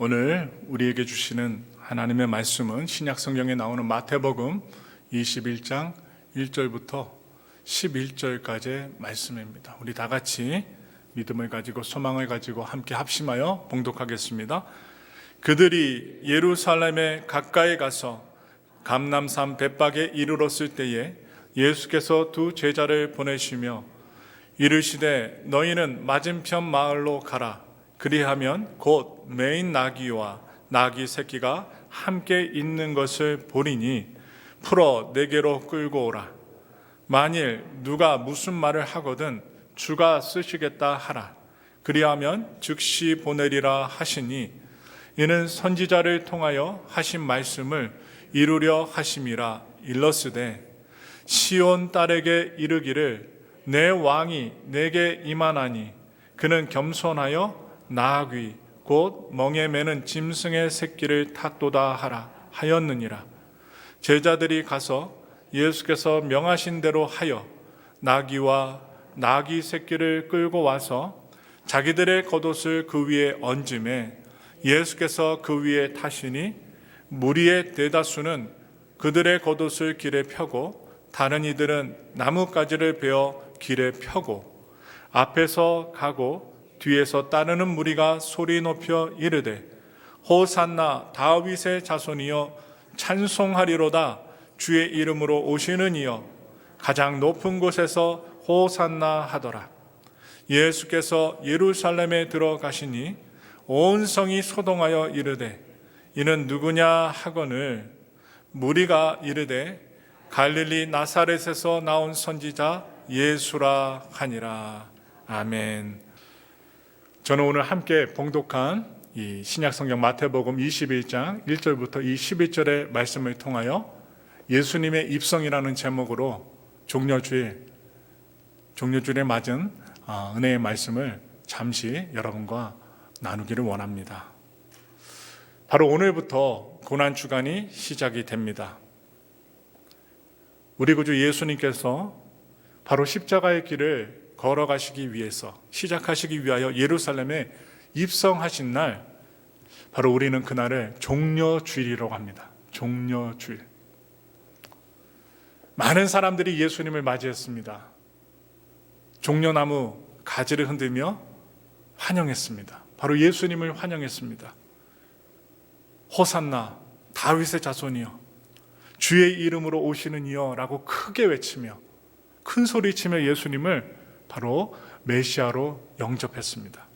오늘 우리에게 주시는 하나님의 말씀은 신약 성경에 나오는 마태복음 21장 1절부터 11절까지의 말씀입니다. 우리 다 같이 믿음을 가지고 소망을 가지고 함께 합심하여 봉독하겠습니다. 그들이 예루살렘에 가까이 가서 감람산 벳박에 이르렀을 때에 예수께서 두 제자를 보내시며 이르시되 너희는 맞은편 마을로 가라. 그리하면 곧 매인 나귀와 나귀 새끼가 함께 있는 것을 보리니 풀어 내게로 끌고 오라. 만일 누가 무슨 말을 하거든 주가 쓰시겠다 하라. 그리하면 즉시 보내리라 하시니 이는 선지자를 통하여 하신 말씀을 이루려 하심이라. 일러스되 시온 딸에게 이르기를 내 왕이 내게 임하나니 그는 겸손하여 나귀 곧 멍에 매는 짐승의 새끼를 탔도다 하라 하였느니라. 제자들이 가서 예수께서 명하신 대로 하여 나귀와 나귀 새끼를 끌고 와서 자기들의 겉옷을 그 위에 얹음에 예수께서 그 위에 타시니 무리의 대다수는 그들의 겉옷을 길에 펴고 다른 이들은 나뭇가지를 베어 길에 펴고 앞에서 가고 뒤에서 따르는 무리가 소리 높여 이르되 호산나 다윗의 자손이여 찬송하리로다. 주의 이름으로 오시는 이여 가장 높은 곳에서 호산나 하더라. 예수께서 예루살렘에 들어가시니 온 성이 소동하여 이르되 이는 누구냐 하거늘 무리가 이르되 갈릴리 나사렛에서 나온 선지자 예수라 하니라. 아멘. 저는 오늘 함께 봉독한 이 신약성경 마태복음 21장 1절부터 이 11절의 말씀을 통하여 예수님의 입성이라는 제목으로 종려주일에 맞은 은혜의 말씀을 잠시 여러분과 나누기를 원합니다. 바로 오늘부터 고난주간이 시작이 됩니다. 우리 구주 예수님께서 바로 십자가의 길을 걸어가시기 위해서 시작하시기 위하여 예루살렘에 입성하신 날, 바로 우리는 그날을 종려주일이라고 합니다. 종려주일. 많은 사람들이 예수님을 맞이했습니다. 종려나무 가지를 흔들며 환영했습니다. 바로 예수님을 환영했습니다. 호산나 다윗의 자손이여 주의 이름으로 오시는 이여 라고 크게 외치며 큰 소리치며 예수님을 바로 메시아로 영접했습니다.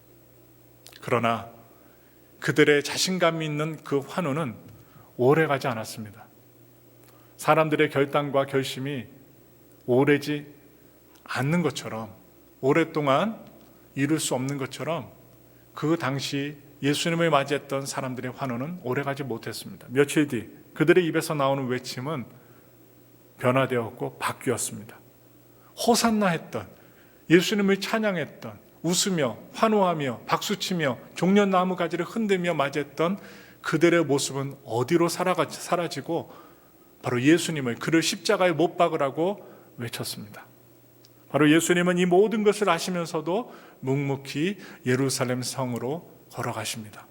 그러나 그들의 자신감 있는 그 환호는 오래가지 않았습니다. 사람들의 결단과 결심이 오래지 않는 것처럼, 오랫동안 이룰 수 없는 것처럼 그 당시 예수님을 맞이했던 사람들의 환호는 오래가지 못했습니다. 며칠 뒤 그들의 입에서 나오는 외침은 변화되었고 바뀌었습니다. 호산나 했던, 예수님을 찬양했던, 웃으며 환호하며 박수치며 종려나무 가지를 흔들며 맞이했던 그들의 모습은 어디로 사라지고 바로 예수님을, 그를 십자가에 못 박으라고 외쳤습니다. 바로 예수님은 이 모든 것을 아시면서도 묵묵히 예루살렘 성으로 걸어가십니다.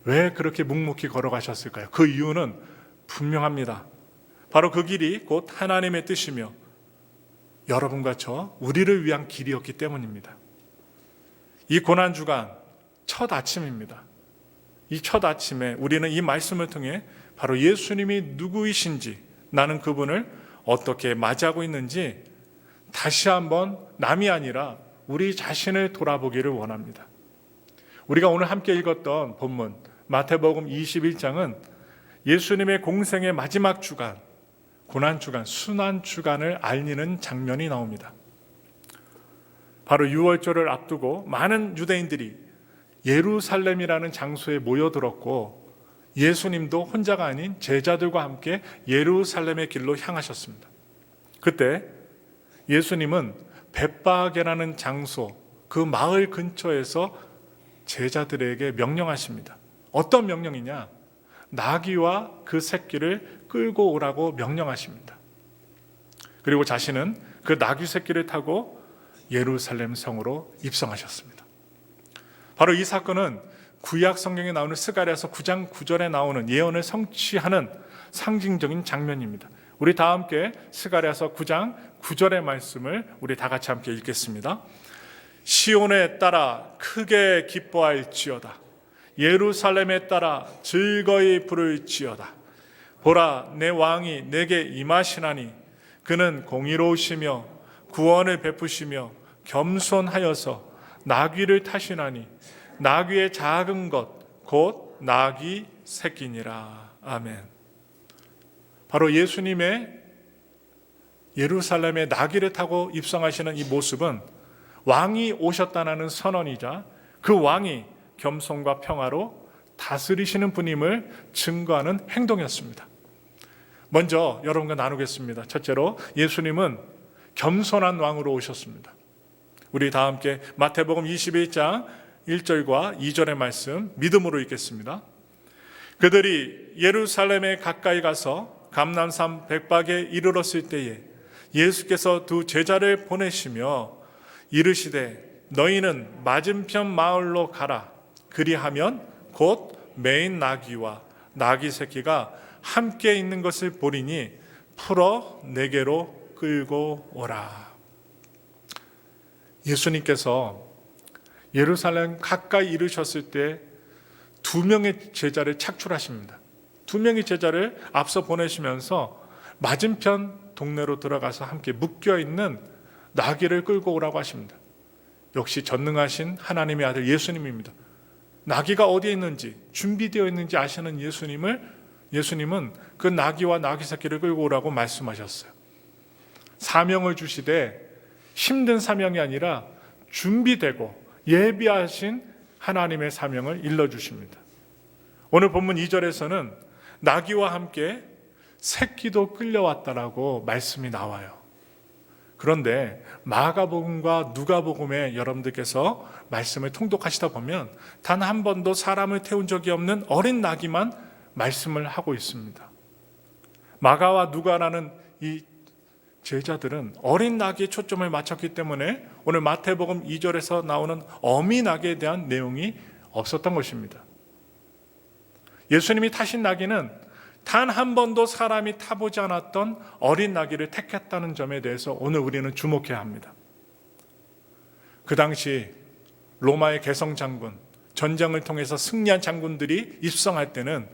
왜 그렇게 묵묵히 걸어가셨을까요? 그 이유는 분명합니다. 바로 그 길이 곧 하나님의 뜻이며 여러분과 저 우리를 위한 길이었기 때문입니다. 이 고난주간 첫 아침입니다. 이 첫 아침에 우리는 이 말씀을 통해 바로 예수님이 누구이신지, 나는 그분을 어떻게 맞이하고 있는지 다시 한번 남이 아니라 우리 자신을 돌아보기를 원합니다. 우리가 오늘 함께 읽었던 본문 마태복음 21장은 예수님의 공생의 마지막 주간, 고난주간, 순환주간을 알리는 장면이 나옵니다. 바로 유월절을 앞두고 많은 유대인들이 예루살렘이라는 장소에 모여들었고 예수님도 혼자가 아닌 제자들과 함께 예루살렘의 길로 향하셨습니다. 그때 예수님은 벳박이라는 장소, 그 마을 근처에서 제자들에게 명령하십니다. 어떤 명령이냐? 나귀와 그 새끼를 끌고 오라고 명령하십니다. 그리고 자신은 그 나귀 새끼를 타고 예루살렘 성으로 입성하셨습니다. 바로 이 사건은 구약 성경에 나오는 스가랴서 9장 9절에 나오는 예언을 성취하는 상징적인 장면입니다. 우리 다 함께 스가랴서 9장 9절의 말씀을 우리 다 같이 함께 읽겠습니다. 시온에 따라 크게 기뻐할지어다. 예루살렘에 따라 즐거이 부를지어다. 보라, 내 왕이 내게 임하시나니 그는 공의로우시며 구원을 베푸시며 겸손하여서 나귀를 타시나니 나귀의 작은 것 곧 나귀 새끼니라. 아멘. 바로 예수님의 예루살렘에 나귀를 타고 입성하시는 이 모습은 왕이 오셨다는 선언이자 그 왕이 겸손과 평화로 다스리시는 분임을 증거하는 행동이었습니다. 먼저 여러분과 나누겠습니다. 첫째로 예수님은 겸손한 왕으로 오셨습니다. 우리 다 함께 마태복음 21장 1절과 2절의 말씀 믿음으로 읽겠습니다. 그들이 예루살렘에 가까이 가서 감람산 백박에 이르렀을 때에 예수께서 두 제자를 보내시며 이르시되 너희는 맞은편 마을로 가라. 그리하면 곧 매인 나귀와 나귀 새끼가 함께 있는 것을 보리니 풀어 내게로 끌고 오라. 예수님께서 예루살렘 가까이 이르셨을 때 두 명의 제자를 착출하십니다. 두 명의 제자를 앞서 보내시면서 맞은편 동네로 들어가서 함께 묶여있는 나귀를 끌고 오라고 하십니다. 역시 전능하신 하나님의 아들 예수님입니다. 나귀가 어디에 있는지 준비되어 있는지 아시는 예수님은 그 나귀와 나귀 새끼를 끌고 오라고 말씀하셨어요. 사명을 주시되 힘든 사명이 아니라 준비되고 예비하신 하나님의 사명을 일러주십니다. 오늘 본문 2절에서는 나귀와 함께 새끼도 끌려왔다라고 말씀이 나와요. 그런데 마가복음과 누가복음에 여러분들께서 말씀을 통독하시다 보면 단 한 번도 사람을 태운 적이 없는 어린 나귀만 말씀을 하고 있습니다. 마가와 누가라는 이 제자들은 어린 나귀에 초점을 맞췄기 때문에 오늘 마태복음 2절에서 나오는 어미 나귀에 대한 내용이 없었던 것입니다. 예수님이 타신 나귀는 단 한 번도 사람이 타보지 않았던 어린 나귀를 택했다는 점에 대해서 오늘 우리는 주목해야 합니다. 그 당시 로마의 개성 장군, 전쟁을 통해서 승리한 장군들이 입성할 때는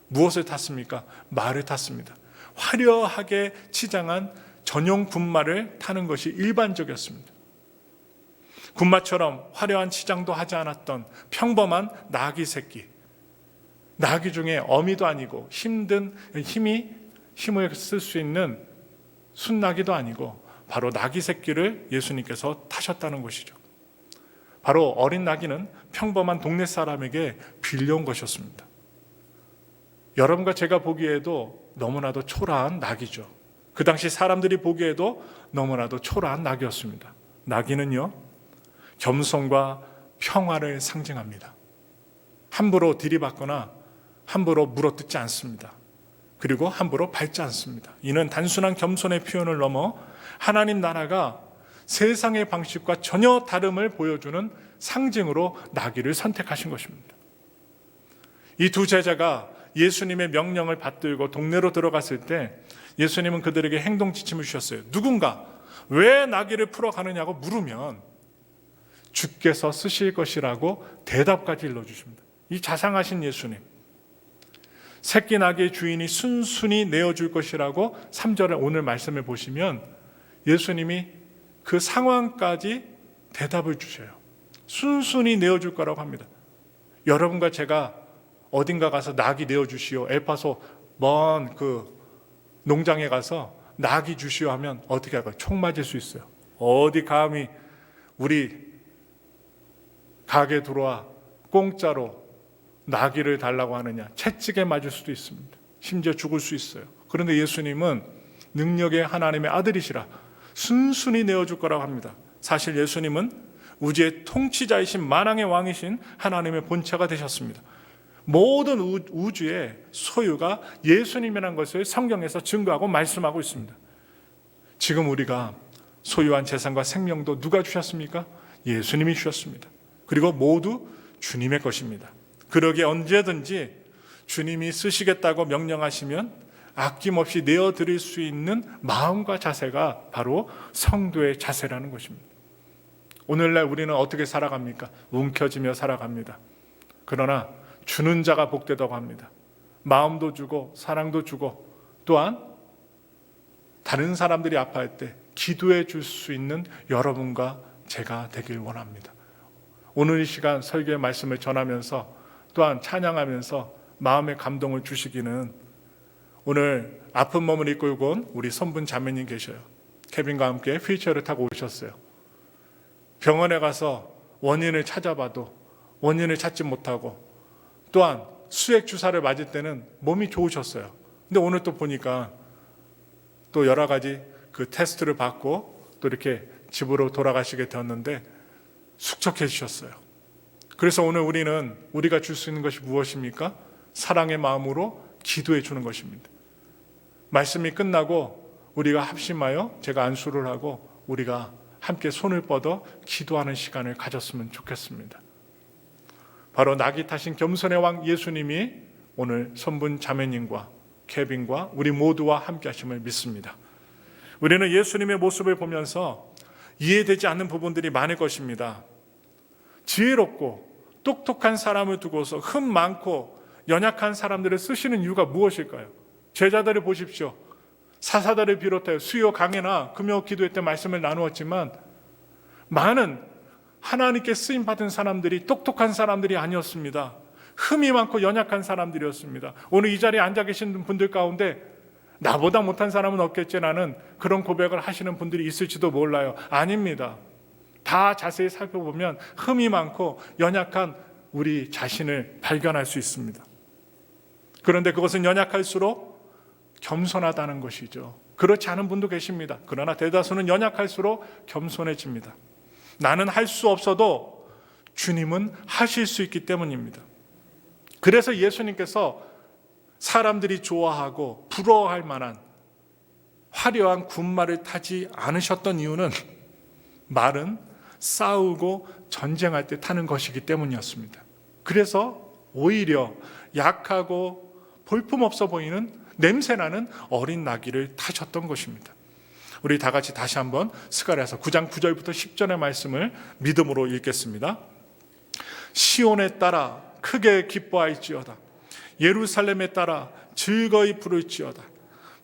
무엇을 탔습니까? 말을 탔습니다. 화려하게 치장한 전용 군마를 타는 것이 일반적이었습니다. 군마처럼 화려한 치장도 하지 않았던 평범한 나귀 새끼, 나귀 중에 어미도 아니고 힘을 쓸 수 있는 순나귀도 아니고 바로 나귀 새끼를 예수님께서 타셨다는 것이죠. 바로 어린 나귀는 평범한 동네 사람에게 빌려온 것이었습니다. 여러분과 제가 보기에도 너무나도 초라한 나귀죠. 그 당시 사람들이 보기에도 너무나도 초라한 나귀였습니다. 나귀는요, 겸손과 평화를 상징합니다. 함부로 들이받거나 함부로 물어뜯지 않습니다. 그리고 함부로 밟지 않습니다. 이는 단순한 겸손의 표현을 넘어 하나님 나라가 세상의 방식과 전혀 다름을 보여주는 상징으로 나귀를 선택하신 것입니다. 이 두 제자가 예수님의 명령을 받들고 동네로 들어갔을 때 예수님은 그들에게 행동 지침을 주셨어요. 누군가 왜 나귀를 풀어가느냐고 물으면 주께서 쓰실 것이라고 대답까지 일러주십니다. 이 자상하신 예수님, 새끼 나귀의 주인이 순순히 내어줄 것이라고 3절에 오늘 말씀을 보시면 예수님이 그 상황까지 대답을 주셔요. 순순히 내어줄 거라고 합니다. 여러분과 제가 어딘가 가서 나귀 내어주시오, 엘파소 먼 그 농장에 가서 나귀 주시오 하면 어떻게 할까요? 총 맞을 수 있어요. 어디 감히 우리 가게 들어와 공짜로 나귀를 달라고 하느냐, 채찍에 맞을 수도 있습니다. 심지어 죽을 수 있어요. 그런데 예수님은 능력의 하나님의 아들이시라 순순히 내어줄 거라고 합니다. 사실 예수님은 우주의 통치자이신 만왕의 왕이신 하나님의 본체가 되셨습니다. 모든 우주의 소유가 예수님이라는 것을 성경에서 증거하고 말씀하고 있습니다. 지금 우리가 소유한 재산과 생명도 누가 주셨습니까? 예수님이 주셨습니다. 그리고 모두 주님의 것입니다. 그러기에 언제든지 주님이 쓰시겠다고 명령하시면 아낌없이 내어드릴 수 있는 마음과 자세가 바로 성도의 자세라는 것입니다. 오늘날 우리는 어떻게 살아갑니까? 움켜쥐며 살아갑니다. 그러나 주는 자가 복되다고 합니다. 마음도 주고 사랑도 주고 또한 다른 사람들이 아파할 때 기도해 줄 수 있는 여러분과 제가 되길 원합니다. 오늘 이 시간 설교의 말씀을 전하면서 또한 찬양하면서 마음의 감동을 주시기는 오늘 아픈 몸을 이끌고 온 우리 손분 자매님 계셔요. 케빈과 함께 휠체어를 타고 오셨어요. 병원에 가서 원인을 찾아봐도 원인을 찾지 못하고 또한 수액 주사를 맞을 때는 몸이 좋으셨어요. 근데 오늘 또 보니까 또 여러 가지 그 테스트를 받고 또 이렇게 집으로 돌아가시게 되었는데 숙적해지셨어요. 그래서 오늘 우리가 줄 수 있는 것이 무엇입니까? 사랑의 마음으로 기도해 주는 것입니다. 말씀이 끝나고 우리가 합심하여 제가 안수를 하고 우리가 함께 손을 뻗어 기도하는 시간을 가졌으면 좋겠습니다. 바로 낙이 타신 겸손의 왕 예수님이 오늘 손분 자매님과 케빈과 우리 모두와 함께 하심을 믿습니다. 우리는 예수님의 모습을 보면서 이해되지 않는 부분들이 많을 것입니다. 지혜롭고 똑똑한 사람을 두고서 흠 많고 연약한 사람들을 쓰시는 이유가 무엇일까요? 제자들을 보십시오. 사사들을 비롯하여 수요 강해나 금요 기도회 때 말씀을 나누었지만 많은 하나님께 쓰임받은 사람들이 똑똑한 사람들이 아니었습니다. 흠이 많고 연약한 사람들이었습니다. 오늘 이 자리에 앉아 계신 분들 가운데 나보다 못한 사람은 없겠지라는 그런 고백을 하시는 분들이 있을지도 몰라요. 아닙니다. 다 자세히 살펴보면 흠이 많고 연약한 우리 자신을 발견할 수 있습니다. 그런데 그것은 연약할수록 겸손하다는 것이죠. 그렇지 않은 분도 계십니다. 그러나 대다수는 연약할수록 겸손해집니다. 나는 할 수 없어도 주님은 하실 수 있기 때문입니다. 그래서 예수님께서 사람들이 좋아하고 부러워할 만한 화려한 군말을 타지 않으셨던 이유는 말은 싸우고 전쟁할 때 타는 것이기 때문이었습니다. 그래서 오히려 약하고 볼품없어 보이는 냄새나는 어린 나귀를 타셨던 것입니다. 우리 다 같이 다시 한번 스가랴서 9장 9절부터 10절의 말씀을 믿음으로 읽겠습니다. 시온에 따라 크게 기뻐할지어다. 예루살렘에 따라 즐거이 부를지어다.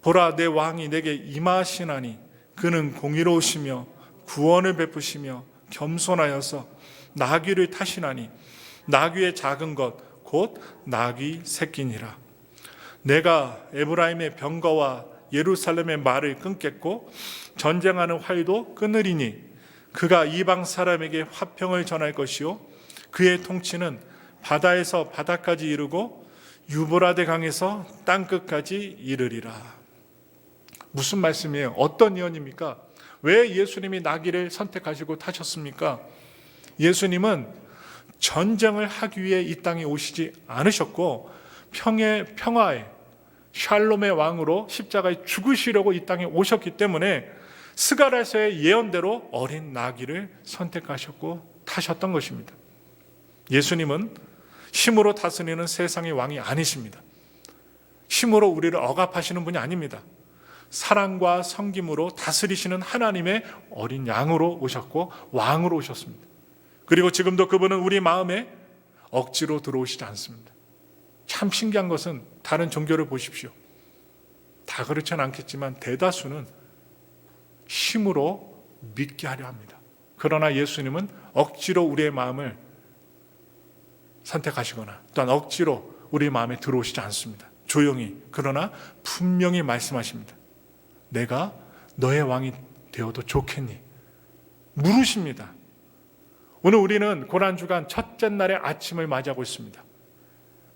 보라, 내 왕이 내게 임하시나니 그는 공의로우시며 구원을 베푸시며 겸손하여서 나귀를 타시나니 나귀의 작은 것 곧 나귀 새끼니라. 내가 에브라임의 병거와 예루살렘의 말을 끊겠고 전쟁하는 활도 끊으리니 그가 이방 사람에게 화평을 전할 것이요 그의 통치는 바다에서 바다까지 이르고 유브라데 강에서 땅끝까지 이르리라. 무슨 말씀이에요? 어떤 예언입니까? 왜 예수님이 나귀를 선택하시고 타셨습니까? 예수님은 전쟁을 하기 위해 이 땅에 오시지 않으셨고 평화의 샬롬의 왕으로 십자가에 죽으시려고 이 땅에 오셨기 때문에 스가랴서의 예언대로 어린 나귀를 선택하셨고 타셨던 것입니다. 예수님은 힘으로 다스리는 세상의 왕이 아니십니다. 힘으로 우리를 억압하시는 분이 아닙니다. 사랑과 섬김으로 다스리시는 하나님의 어린 양으로 오셨고 왕으로 오셨습니다. 그리고 지금도 그분은 우리 마음에 억지로 들어오시지 않습니다. 참 신기한 것은 다른 종교를 보십시오. 다 그렇지는 않겠지만 대다수는 힘으로 믿게 하려 합니다. 그러나 예수님은 억지로 우리의 마음을 선택하시거나 또한 억지로 우리 마음에 들어오시지 않습니다. 조용히 그러나 분명히 말씀하십니다. 내가 너의 왕이 되어도 좋겠니? 물으십니다. 오늘 우리는 고난주간 첫째 날의 아침을 맞이하고 있습니다.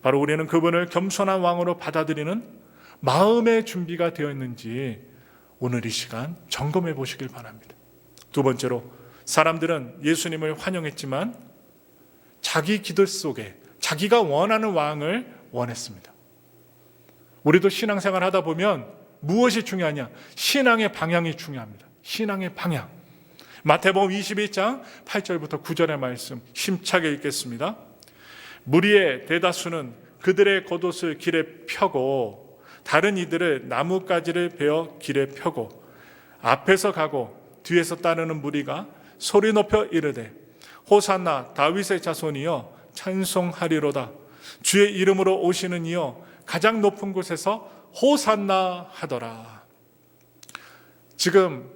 바로 우리는 그분을 겸손한 왕으로 받아들이는 마음의 준비가 되어 있는지 오늘 이 시간 점검해 보시길 바랍니다. 두 번째로 사람들은 예수님을 환영했지만 자기 기도 속에 자기가 원하는 왕을 원했습니다. 우리도 신앙생활 하다 보면 무엇이 중요하냐? 신앙의 방향이 중요합니다. 신앙의 방향. 마태복음 21장 8절부터 9절의 말씀 힘차게 읽겠습니다. 무리의 대다수는 그들의 겉옷을 길에 펴고 다른 이들을 나뭇가지를 베어 길에 펴고 앞에서 가고 뒤에서 따르는 무리가 소리 높여 이르되 호산나 다윗의 자손이여 찬송하리로다. 주의 이름으로 오시는 이여 가장 높은 곳에서 호산나 하더라. 지금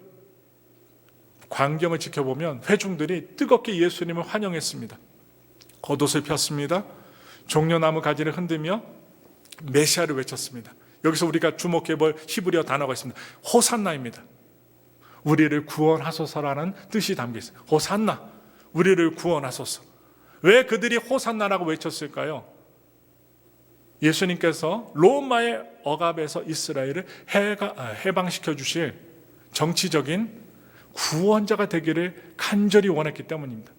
광경을 지켜보면 회중들이 뜨겁게 예수님을 환영했습니다. 겉옷을 폈습니다. 종려나무 가지를 흔들며 메시아를 외쳤습니다. 여기서 우리가 주목해 볼 히브리어 단어가 있습니다. 호산나입니다. 우리를 구원하소서라는 뜻이 담겨 있어요. 호산나, 우리를 구원하소서. 왜 그들이 호산나라고 외쳤을까요? 예수님께서 로마의 억압에서 이스라엘을 해방시켜 주실 정치적인 구원자가 되기를 간절히 원했기 때문입니다.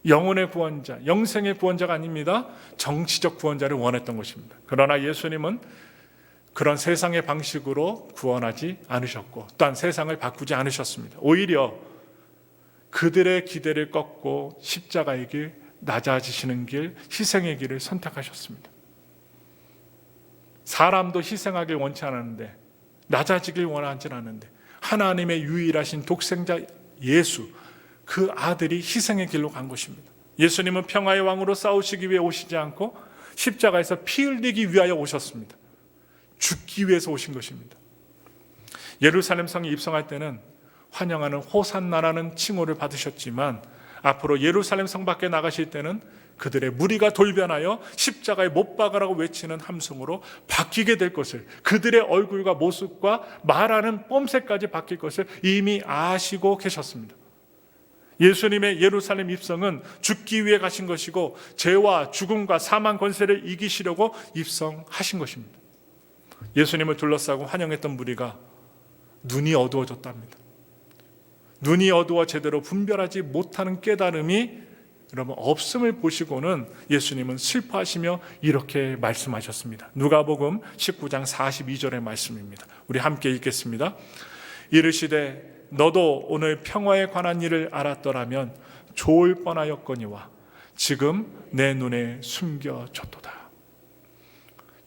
영혼의 구원자, 영생의 구원자가 아닙니다. 정치적 구원자를 원했던 것입니다. 그러나 예수님은 그런 세상의 방식으로 구원하지 않으셨고 또한 세상을 바꾸지 않으셨습니다. 오히려 그들의 기대를 꺾고 십자가의 길, 낮아지시는 길, 희생의 길을 선택하셨습니다. 사람도 희생하길 원치 않았는데, 낮아지길 원하지 않았는데 하나님의 유일하신 독생자 예수, 그 아들이 희생의 길로 간 것입니다. 예수님은 평화의 왕으로 싸우시기 위해 오시지 않고 십자가에서 피 흘리기 위하여 오셨습니다. 죽기 위해서 오신 것입니다. 예루살렘 성에 입성할 때는 환영하는 호산나라는 칭호를 받으셨지만 앞으로 예루살렘 성 밖에 나가실 때는 그들의 무리가 돌변하여 십자가에 못 박으라고 외치는 함성으로 바뀌게 될 것을, 그들의 얼굴과 모습과 말하는 뽐새까지 바뀔 것을 이미 아시고 계셨습니다. 예수님의 예루살렘 입성은 죽기 위해 가신 것이고 죄와 죽음과 사망 권세를 이기시려고 입성하신 것입니다. 예수님을 둘러싸고 환영했던 무리가 눈이 어두워졌답니다. 눈이 어두워 제대로 분별하지 못하는 깨달음이 여러분 없음을 보시고는 예수님은 슬퍼하시며 이렇게 말씀하셨습니다. 누가복음 19장 42절의 말씀입니다. 우리 함께 읽겠습니다. 이르시되 너도 오늘 평화에 관한 일을 알았더라면 좋을 뻔하였거니와 지금 내 눈에 숨겨졌도다.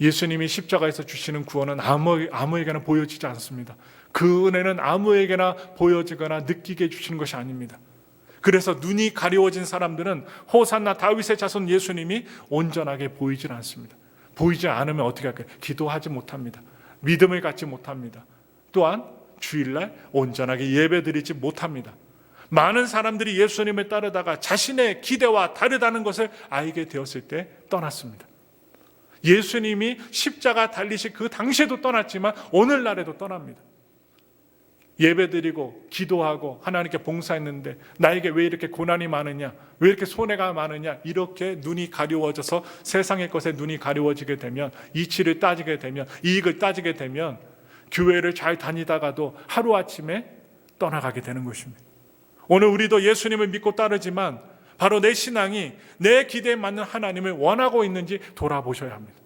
예수님이 십자가에서 주시는 구원은 아무에게나 보여지지 않습니다. 그 은혜는 아무에게나 보여지거나 느끼게 해주시는 것이 아닙니다. 그래서 눈이 가려워진 사람들은 호산나 다윗의 자손 예수님이 온전하게 보이질 않습니다. 보이지 않으면 어떻게 할까요? 기도하지 못합니다. 믿음을 갖지 못합니다. 또한 주일날 온전하게 예배드리지 못합니다. 많은 사람들이 예수님을 따르다가 자신의 기대와 다르다는 것을 알게 되었을 때 떠났습니다. 예수님이 십자가 달리실 그 당시에도 떠났지만 오늘날에도 떠납니다. 예배드리고 기도하고 하나님께 봉사했는데 나에게 왜 이렇게 고난이 많으냐, 왜 이렇게 손해가 많으냐, 이렇게 눈이 가려워져서 세상의 것에 눈이 가려워지게 되면, 이치를 따지게 되면, 이익을 따지게 되면 교회를 잘 다니다가도 하루아침에 떠나가게 되는 것입니다. 오늘 우리도 예수님을 믿고 따르지만 바로 내 신앙이 내 기대에 맞는 하나님을 원하고 있는지 돌아보셔야 합니다.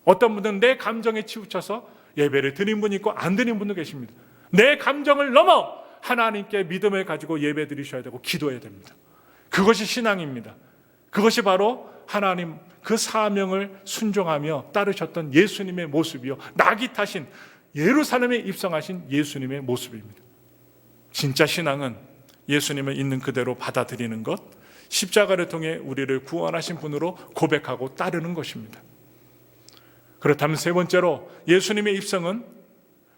어떤 분들은 내 감정에 치우쳐서 예배를 드린 분이 있고 안 드린 분도 계십니다. 내 감정을 넘어 하나님께 믿음을 가지고 예배 드리셔야 되고 기도해야 됩니다. 그것이 신앙입니다. 그것이 바로 하나님 그 사명을 순종하며 따르셨던 예수님의 모습이요, 낙이 타신 예루살렘에 입성하신 예수님의 모습입니다. 진짜 신앙은 예수님을 있는 그대로 받아들이는 것, 십자가를 통해 우리를 구원하신 분으로 고백하고 따르는 것입니다. 그렇다면 세 번째로 예수님의 입성은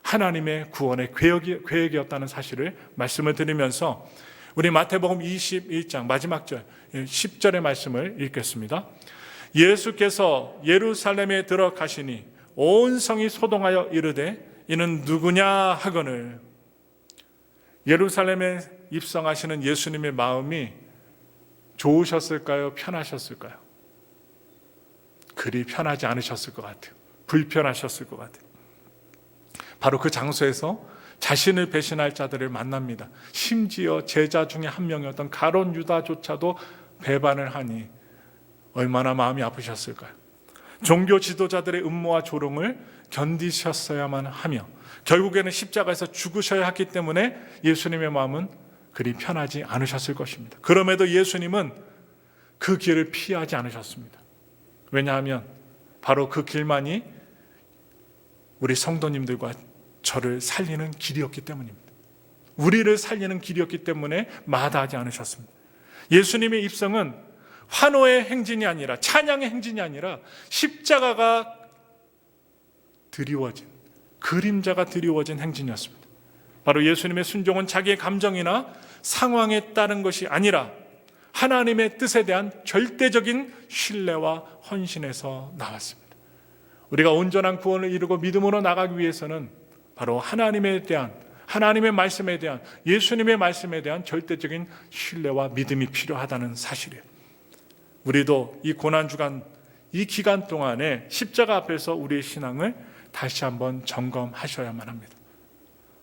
하나님의 구원의 계획이었다는 사실을 말씀을 드리면서 우리 마태복음 21장 마지막 절 10절의 말씀을 읽겠습니다. 예수께서 예루살렘에 들어가시니 온 성이 소동하여 이르되 이는 누구냐 하거늘. 예루살렘에 입성하시는 예수님의 마음이 좋으셨을까요? 편하셨을까요? 그리 편하지 않으셨을 것 같아요. 불편하셨을 것 같아요. 바로 그 장소에서 자신을 배신할 자들을 만납니다. 심지어 제자 중에 한 명이었던 가룟 유다조차도 배반을 하니 얼마나 마음이 아프셨을까요? 종교 지도자들의 음모와 조롱을 견디셨어야만 하며 결국에는 십자가에서 죽으셔야 했기 때문에 예수님의 마음은 그리 편하지 않으셨을 것입니다. 그럼에도 예수님은 그 길을 피하지 않으셨습니다. 왜냐하면 바로 그 길만이 우리 성도님들과 저를 살리는 길이었기 때문입니다. 우리를 살리는 길이었기 때문에 마다하지 않으셨습니다. 예수님의 입성은 환호의 행진이 아니라, 찬양의 행진이 아니라 십자가가 드리워진, 그림자가 드리워진 행진이었습니다. 바로 예수님의 순종은 자기의 감정이나 상황에 따른 것이 아니라 하나님의 뜻에 대한 절대적인 신뢰와 헌신에서 나왔습니다. 우리가 온전한 구원을 이루고 믿음으로 나가기 위해서는 바로 하나님에 대한, 하나님의 말씀에 대한, 예수님의 말씀에 대한 절대적인 신뢰와 믿음이 필요하다는 사실이에요. 우리도 이 고난주간, 이 기간 동안에 십자가 앞에서 우리의 신앙을 다시 한번 점검하셔야만 합니다.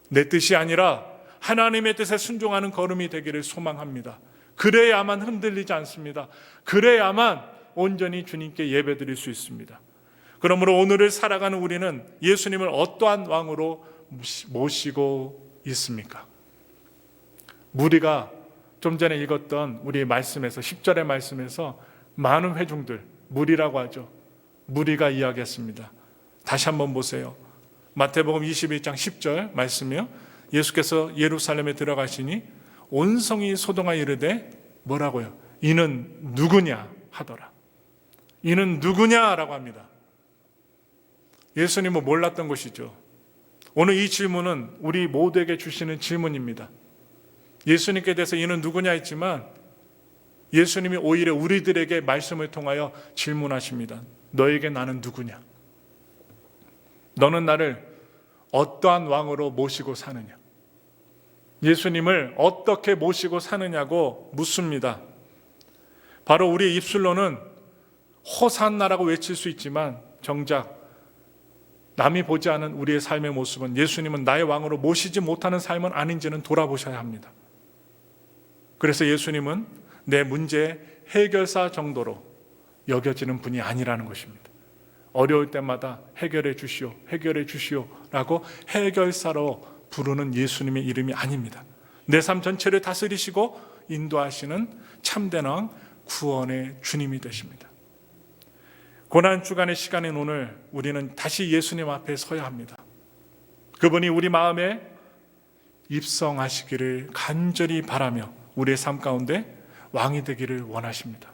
내 뜻이 아니라 하나님의 뜻에 순종하는 걸음이 되기를 소망합니다. 그래야만 흔들리지 않습니다. 그래야만 온전히 주님께 예배드릴 수 있습니다. 그러므로 오늘을 살아가는 우리는 예수님을 어떠한 왕으로 모시고 있습니까? 무리가 좀 전에 읽었던 우리 말씀에서 10절의 말씀에서 많은 회중들, 무리라고 하죠. 무리가 이야기했습니다. 다시 한번 보세요. 마태복음 21장 10절 말씀이요. 예수께서 예루살렘에 들어가시니 온 성이 소동하여 이르되 뭐라고요? 이는 누구냐 하더라. 이는 누구냐라고 합니다. 예수님은 몰랐던 것이죠. 오늘 이 질문은 우리 모두에게 주시는 질문입니다. 예수님께 대해서 이는 누구냐 했지만 예수님이 오히려 우리들에게 말씀을 통하여 질문하십니다. 너에게 나는 누구냐? 너는 나를 어떠한 왕으로 모시고 사느냐? 예수님을 어떻게 모시고 사느냐고 묻습니다. 바로 우리의 입술로는 호산나라고 외칠 수 있지만 정작 남이 보지 않은 우리의 삶의 모습은 예수님은 나의 왕으로 모시지 못하는 삶은 아닌지는 돌아보셔야 합니다. 그래서 예수님은 내 문제의 해결사 정도로 여겨지는 분이 아니라는 것입니다. 어려울 때마다 해결해 주시오, 해결해 주시오 라고 해결사로 부르는 예수님의 이름이 아닙니다. 내 삶 전체를 다스리시고 인도하시는 참된 왕, 구원의 주님이 되십니다. 고난주간의 시간인 오늘 우리는 다시 예수님 앞에 서야 합니다. 그분이 우리 마음에 입성하시기를 간절히 바라며 우리의 삶 가운데 왕이 되기를 원하십니다.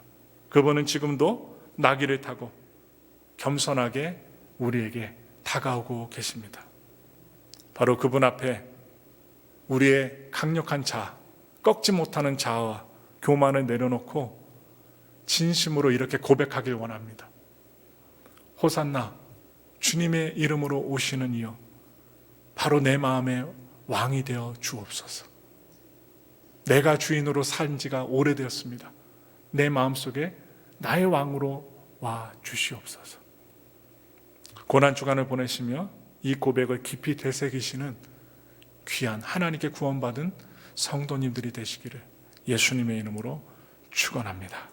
그분은 지금도 나귀를 타고 겸손하게 우리에게 다가오고 계십니다. 바로 그분 앞에 우리의 강력한 자아, 꺾지 못하는 자아와 교만을 내려놓고 진심으로 이렇게 고백하길 원합니다. 호산나, 주님의 이름으로 오시는 이여, 바로 내 마음의 왕이 되어 주옵소서. 내가 주인으로 산 지가 오래되었습니다. 내 마음속에 나의 왕으로 와 주시옵소서. 고난주간을 보내시며 이 고백을 깊이 되새기시는 귀한 하나님께 구원받은 성도님들이 되시기를 예수님의 이름으로 축원합니다.